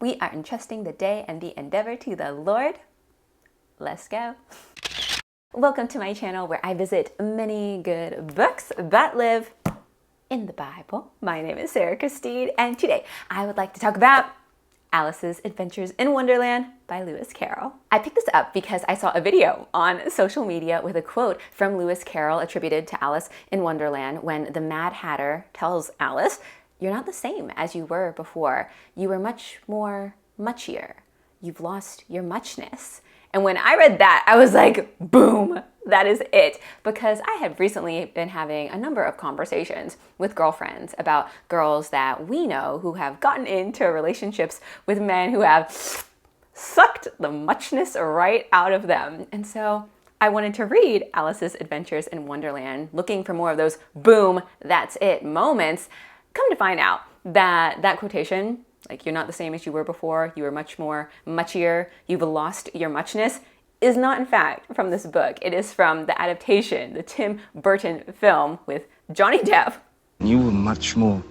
We are entrusting the day and the endeavor to the Lord. Let's go. Welcome to my channel where I visit many good books that live in the Bible. My name is Sarah Christine, and today I would like to talk about Alice's Adventures in Wonderland by Lewis Carroll. I picked this up because I saw a video on social media with a quote from Lewis Carroll attributed to Alice in Wonderland when the Mad Hatter tells Alice, "You're not the same as you were before. You were much more muchier. You've lost your muchness." And when I read that, I was like, boom, that is it. Because I have recently been having a number of conversations with girlfriends about girls that we know who have gotten into relationships with men who have sucked the muchness right out of them. And so I wanted to read Alice's Adventures in Wonderland, looking for more of those boom, that's it moments. Come to find out that that quotation, like "you're not the same as you were before, you were much more muchier, you've lost your muchness," is not in fact from this book. It is from the adaptation, the Tim Burton film with Johnny Depp. You were much more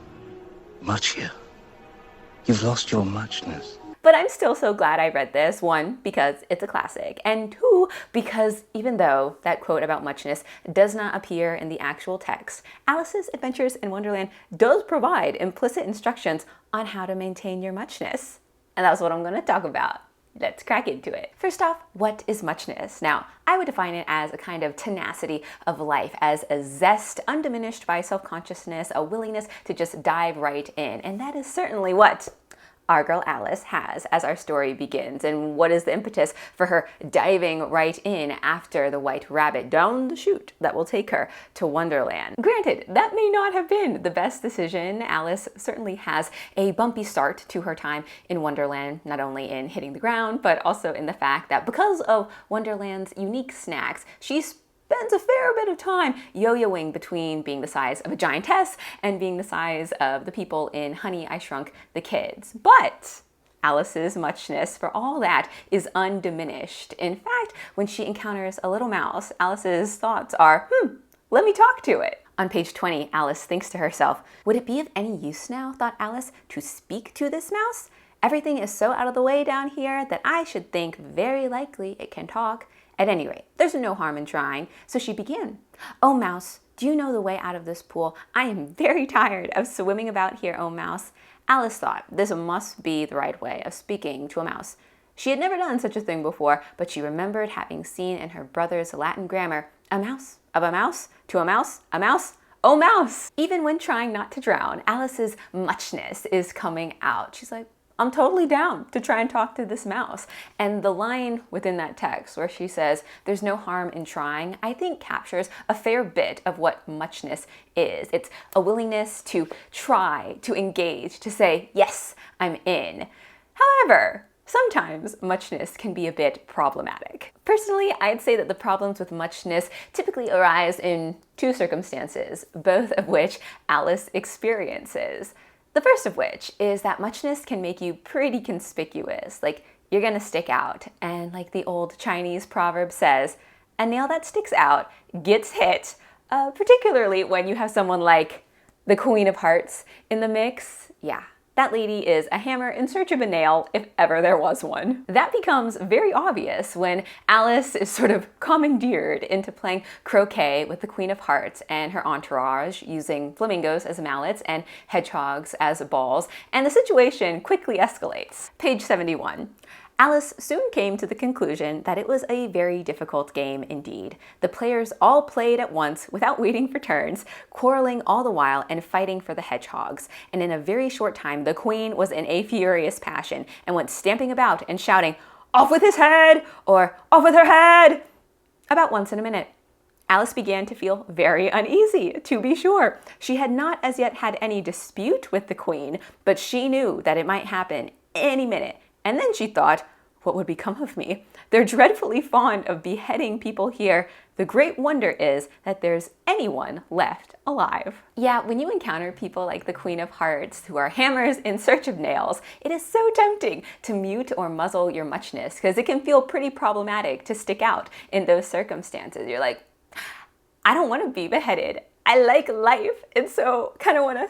muchier. You've lost your muchness. But I'm still so glad I read this. One, because it's a classic, and two, because even though that quote about muchness does not appear in the actual text, Alice's Adventures in Wonderland does provide implicit instructions on how to maintain your muchness. And that's what I'm going to talk about. Let's crack into it. First off, what is muchness? Now, I would define it as a kind of tenacity of life, as a zest undiminished by self-consciousness, a willingness to just dive right in. And that is certainly what our girl Alice has as our story begins. And what is the impetus for her diving right in after the white rabbit down the chute that will take her to Wonderland? Granted, that may not have been the best decision. Alice certainly has a bumpy start to her time in Wonderland, not only in hitting the ground, but also in the fact that because of Wonderland's unique snacks, she's spends a fair bit of time yo-yoing between being the size of a giantess and being the size of the people in Honey, I Shrunk the Kids. But Alice's muchness, for all that, is undiminished. In fact, when she encounters a little mouse, Alice's thoughts are, let me talk to it. On page 20, Alice thinks to herself, "Would it be of any use now," thought Alice, "to speak to this mouse? Everything is so out of the way down here that I should think very likely it can talk. At any rate, there's no harm in trying." So she began. "Oh, mouse, do you know the way out of this pool? I am very tired of swimming about here, oh mouse." Alice thought this must be the right way of speaking to a mouse. She had never done such a thing before, but she remembered having seen in her brother's Latin grammar, "A mouse, of a mouse, to a mouse, oh mouse." Even when trying not to drown, Alice's muchness is coming out. She's like, I'm totally down to try and talk to this mouse. And the line within that text where she says, "There's no harm in trying," I think captures a fair bit of what muchness is. It's a willingness to try, to engage, to say, yes, I'm in. However, sometimes muchness can be a bit problematic. Personally, I'd say that the problems with muchness typically arise in two circumstances, both of which Alice experiences. The first of which is that muchness can make you pretty conspicuous, like you're gonna stick out. And like the old Chinese proverb says, a nail that sticks out gets hit, particularly when you have someone like the Queen of Hearts in the mix. Yeah, that lady is a hammer in search of a nail, if ever there was one. That becomes very obvious when Alice is sort of commandeered into playing croquet with the Queen of Hearts and her entourage, using flamingos as mallets and hedgehogs as balls, and the situation quickly escalates. Page 71. Alice soon came to the conclusion that it was a very difficult game indeed. The players all played at once without waiting for turns, quarreling all the while and fighting for the hedgehogs. And in a very short time, the queen was in a furious passion and went stamping about and shouting, "Off with his head!" or "Off with her head!" about once in a minute. Alice began to feel very uneasy, to be sure. She had not as yet had any dispute with the queen, but she knew that it might happen any minute. And then she thought, what would become of me? They're dreadfully fond of beheading people here. The great wonder is that there's anyone left alive. Yeah, when you encounter people like the Queen of Hearts who are hammers in search of nails, it is so tempting to mute or muzzle your muchness because it can feel pretty problematic to stick out in those circumstances. You're like, I don't want to be beheaded. I like life, and so kind of want to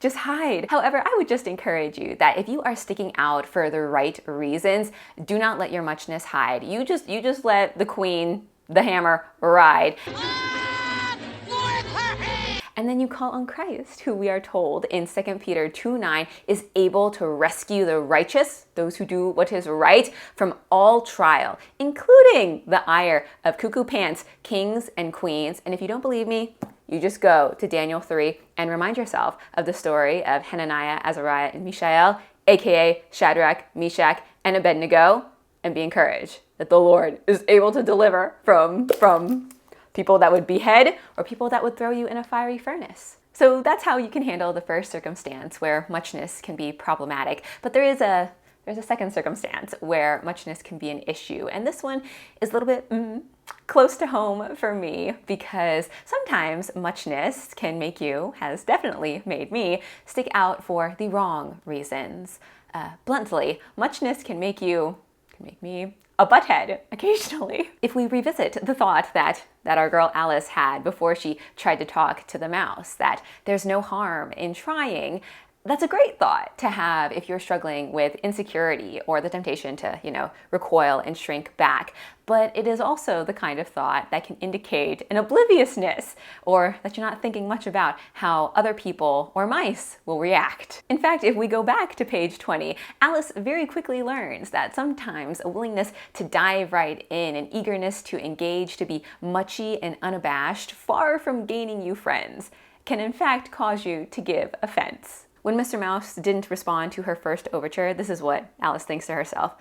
just hide. However, I would just encourage you that if you are sticking out for the right reasons, do not let your muchness hide. You just let the queen, the hammer, ride. And then you call on Christ, who we are told in 2 Peter 2:9 is able to rescue the righteous, those who do what is right, from all trial, including the ire of cuckoo pants, kings and queens. And if you don't believe me, you just go to Daniel 3 and remind yourself of the story of Hananiah, Azariah, and Mishael, aka Shadrach, Meshach, and Abednego, and be encouraged that the Lord is able to deliver from people that would behead or people that would throw you in a fiery furnace. So that's how you can handle the first circumstance where muchness can be problematic. But there's a second circumstance where muchness can be an issue. And this one is a little bit close to home for me, because sometimes muchness can make you, has definitely made me, stick out for the wrong reasons. Bluntly, muchness can make me a butthead occasionally. If we revisit the thought that our girl Alice had before she tried to talk to the mouse, that there's no harm in trying, that's a great thought to have if you're struggling with insecurity or the temptation to, recoil and shrink back. But it is also the kind of thought that can indicate an obliviousness, or that you're not thinking much about how other people or mice will react. In fact, if we go back to page 20, Alice very quickly learns that sometimes a willingness to dive right in, an eagerness to engage, to be muchy and unabashed, far from gaining you friends, can in fact cause you to give offense. When Mr. Mouse didn't respond to her first overture, this is what Alice thinks to herself.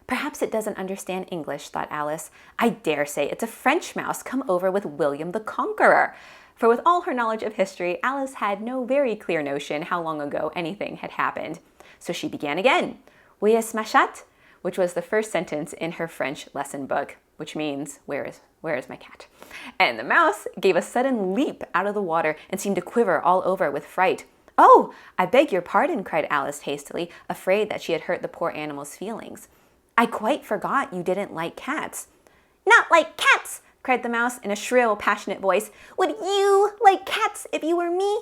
Perhaps it doesn't understand English, thought Alice. I dare say it's a French mouse come over with William the Conqueror. For with all her knowledge of history, Alice had no very clear notion how long ago anything had happened. So she began again. Où est ma chatte? Which was the first sentence in her French lesson book, which means, where is my cat? And the mouse gave a sudden leap out of the water and seemed to quiver all over with fright. Oh, I beg your pardon, cried Alice hastily, afraid that she had hurt the poor animal's feelings. I quite forgot you didn't like cats. Not like cats, cried the mouse in a shrill, passionate voice. Would you like cats if you were me?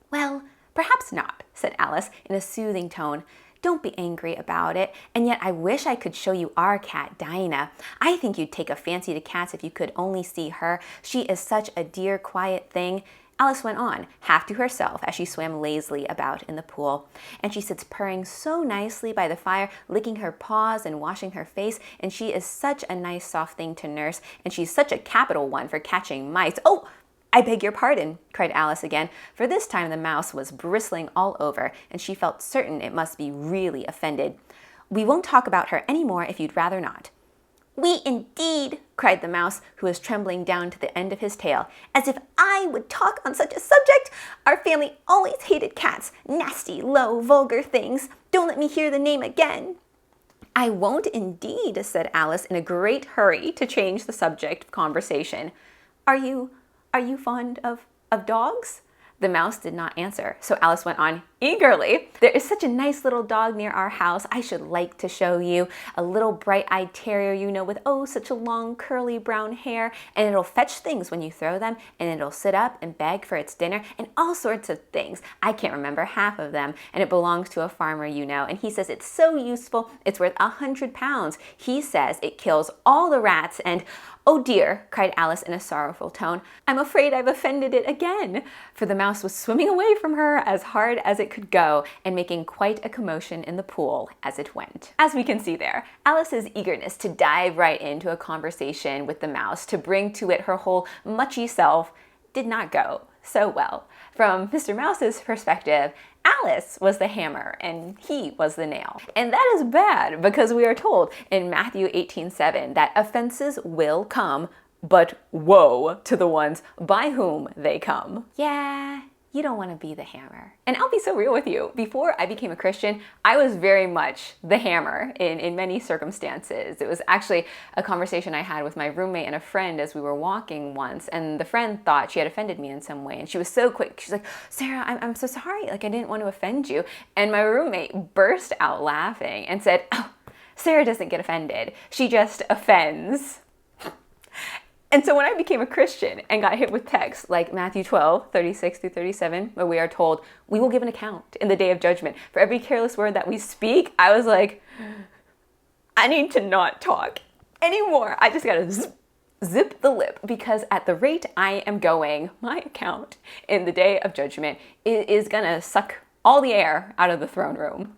Well, perhaps not, said Alice in a soothing tone. Don't be angry about it, and yet I wish I could show you our cat, Dinah. I think you'd take a fancy to cats if you could only see her. She is such a dear, quiet thing. Alice went on, half to herself, as she swam lazily about in the pool. And she sits purring so nicely by the fire, licking her paws and washing her face, and she is such a nice soft thing to nurse, and she's such a capital one for catching mice. Oh, I beg your pardon, cried Alice again, for this time the mouse was bristling all over, and she felt certain it must be really offended. We won't talk about her any more if you'd rather not. We indeed, cried the mouse, who was trembling down to the end of his tail. As if I would talk on such a subject! Our family always hated cats, nasty, low, vulgar things. Don't let me hear the name again. I won't indeed, said Alice in a great hurry to change the subject of conversation. Are you fond of dogs? The mouse did not answer, so Alice went on eagerly. There is such a nice little dog near our house. I should like to show you. A little bright-eyed terrier, with such a long curly brown hair, and it'll fetch things when you throw them, and it'll sit up and beg for its dinner, and all sorts of things. I can't remember half of them, and it belongs to a farmer, and he says it's so useful, it's worth 100 pounds. He says it kills all the rats, and oh dear, cried Alice in a sorrowful tone, I'm afraid I've offended it again. For the mouse was swimming away from her as hard as it could go and making quite a commotion in the pool as it went. As we can see there, Alice's eagerness to dive right into a conversation with the mouse, to bring to it her whole muchy self, did not go so well. From Mr. Mouse's perspective, Alice was the hammer and he was the nail. And that is bad, because we are told in Matthew 18:7 that offenses will come, but woe to the ones by whom they come. Yeah, you don't want to be the hammer. And I'll be so real with you. Before I became a Christian, I was very much the hammer in many circumstances. It was actually a conversation I had with my roommate and a friend as we were walking once, and the friend thought she had offended me in some way, and she was so quick. She's like, Sarah, I'm so sorry. I didn't want to offend you. And my roommate burst out laughing and said, oh, Sarah doesn't get offended. She just offends. And so when I became a Christian and got hit with texts like Matthew 12:36-37, where we are told, we will give an account in the day of judgment for every careless word that we speak, I was like, I need to not talk anymore. I just gotta zip the lip, because at the rate I am going, my account in the day of judgment is gonna suck all the air out of the throne room.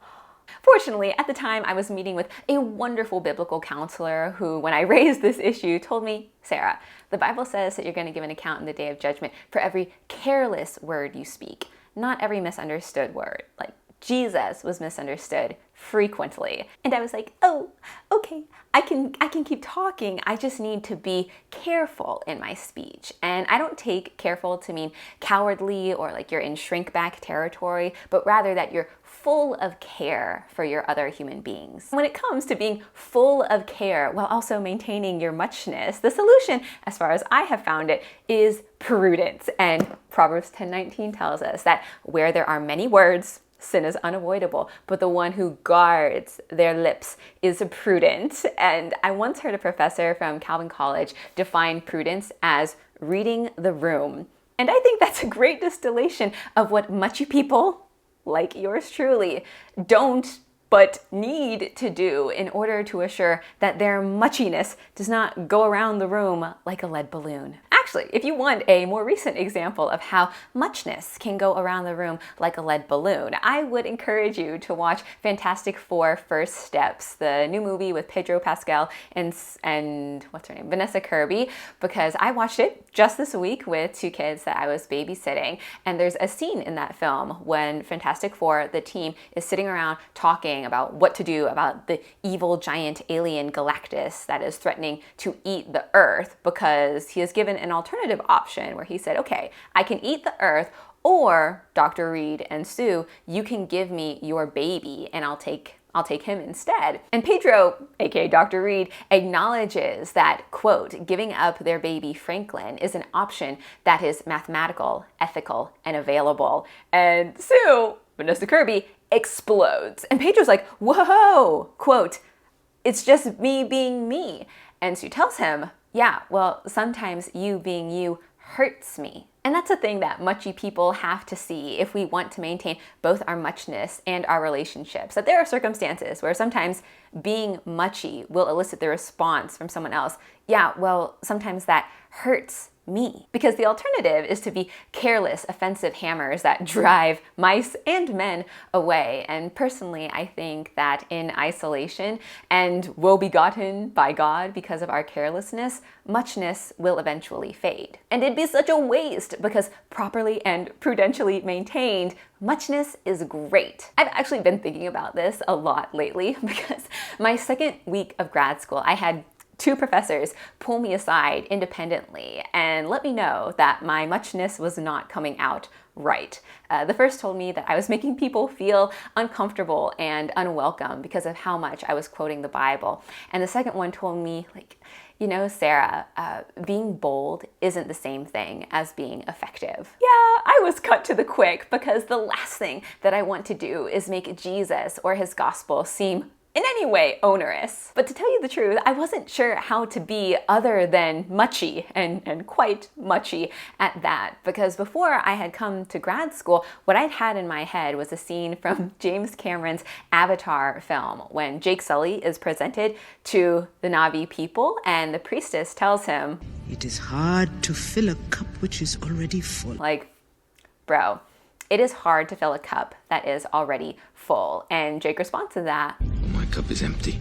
Fortunately, at the time, I was meeting with a wonderful biblical counselor who, when I raised this issue, told me, Sarah, the Bible says that you're going to give an account in the day of judgment for every careless word you speak, not every misunderstood word. Like, Jesus was misunderstood frequently. And I was like, oh, okay, I can keep talking. I just need to be careful in my speech. And I don't take careful to mean cowardly or like you're in shrink back territory, but rather that you're full of care for your other human beings. When it comes to being full of care while also maintaining your muchness, the solution, as far as I have found it, is prudence. And Proverbs 10:19 tells us that where there are many words, sin is unavoidable, but the one who guards their lips is prudent. And I once heard a professor from Calvin College define prudence as reading the room. And I think that's a great distillation of what muchy people like yours truly don't but need to do in order to assure that their muchiness does not go around the room like a lead balloon. Actually, if you want a more recent example of how muchness can go around the room like a lead balloon, I would encourage you to watch Fantastic Four: First Steps, the new movie with Pedro Pascal and what's her name, Vanessa Kirby, because I watched it just this week with two kids that I was babysitting, and there's a scene in that film when Fantastic Four, the team, is sitting around talking about what to do about the evil giant alien Galactus that is threatening to eat the Earth, because he is given an alternative option where he said, okay, I can eat the Earth, or Dr. Reed and Sue, you can give me your baby and I'll take him instead. And Pedro, aka Dr. Reed, acknowledges that, quote, giving up their baby Franklin is an option that is mathematical, ethical, and available. And Sue, Vanessa Kirby, explodes. And Pedro's like, whoa, quote, it's just me being me. And Sue tells him, yeah, well, sometimes you being you hurts me. And that's a thing that muchy people have to see if we want to maintain both our muchness and our relationships. That there are circumstances where sometimes being muchy will elicit the response from someone else, yeah, well, sometimes that hurts me. Because the alternative is to be careless, offensive hammers that drive mice and men away. And personally, I think that in isolation and woe-begotten by God because of our carelessness, muchness will eventually fade. And it'd be such a waste because properly and prudentially maintained, muchness is great. I've actually been thinking about this a lot lately because my second week of grad school, I had two professors pull me aside independently and let me know that my muchness was not coming out right. The first told me that I was making people feel uncomfortable and unwelcome because of how much I was quoting the Bible. And the second one told me, like, you know, Sarah, being bold isn't the same thing as being effective. Yeah, I was cut to the quick because the last thing that I want to do is make Jesus or his gospel seem in any way onerous. But to tell you the truth, I wasn't sure how to be other than muchy and quite muchy at that, because before I had come to grad school, what I'd had in my head was a scene from James Cameron's Avatar film when Jake Sully is presented to the Na'vi people and the priestess tells him, "It is hard to fill a cup which is already full." Like, bro, it is hard to fill a cup that is already full. And Jake responds to that, My cup is empty.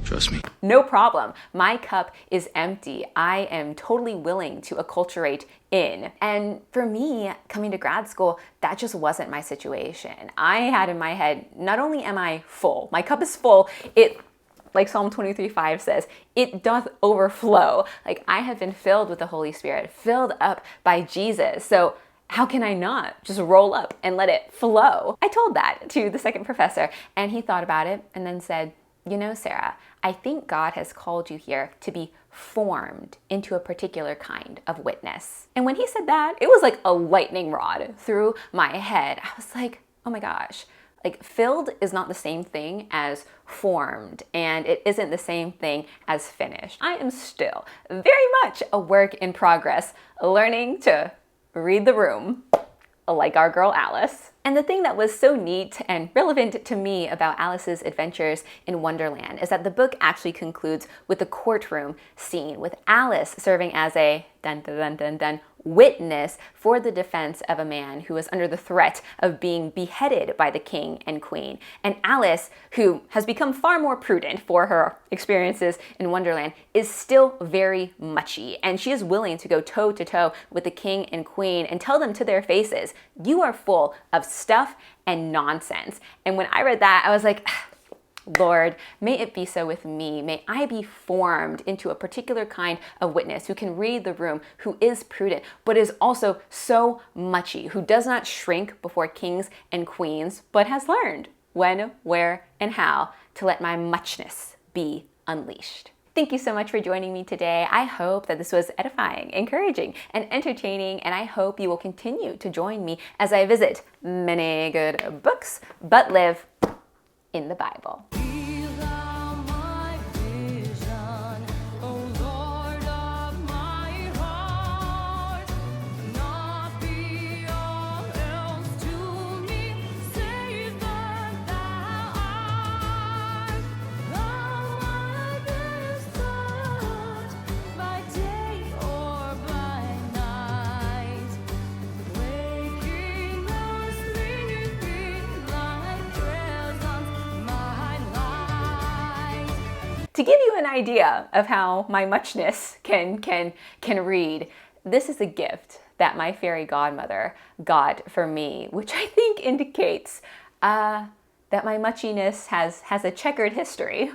Trust me. no problem. My cup is empty. I am totally willing to acculturate in. And for me, coming to grad school, that just wasn't my situation. I had in my head, not only am I full, my cup is full, it, like Psalm 23:5 says, it doth overflow. Like, I have been filled with the Holy Spirit, filled up by Jesus. So how can I not just roll up and let it flow? I told that to the second professor and he thought about it and then said, you know, Sarah, I think God has called you here to be formed into a particular kind of witness. And when he said that, it was like a lightning rod through my head. I was like, oh my gosh, Like, filled is not the same thing as formed, and it isn't the same thing as finished. I am still very much a work in progress, learning to read the room, like our girl Alice. And the thing that was so neat and relevant to me about Alice's adventures in Wonderland is that the book actually concludes with the courtroom scene, with Alice serving as a dun dun dun dun dun witness for the defense of a man who was under the threat of being beheaded by the king and queen. And Alice, who has become far more prudent for her experiences in Wonderland, is still very muchy, and she is willing to go toe to toe with the king and queen and tell them to their faces, you are full of stuff and nonsense. And when I read that, I was like, Lord, may it be so with me. May I be formed into a particular kind of witness who can read the room, who is prudent, but is also so muchy, who does not shrink before kings and queens, but has learned when, where, and how to let my muchness be unleashed. Thank you so much for joining me today. I hope that this was edifying, encouraging, and entertaining, and I hope you will continue to join me as I visit many good books, but live in the Bible. To give you an idea of how my muchness can read, this is a gift that my fairy godmother got for me, which I think indicates that my muchiness has a checkered history.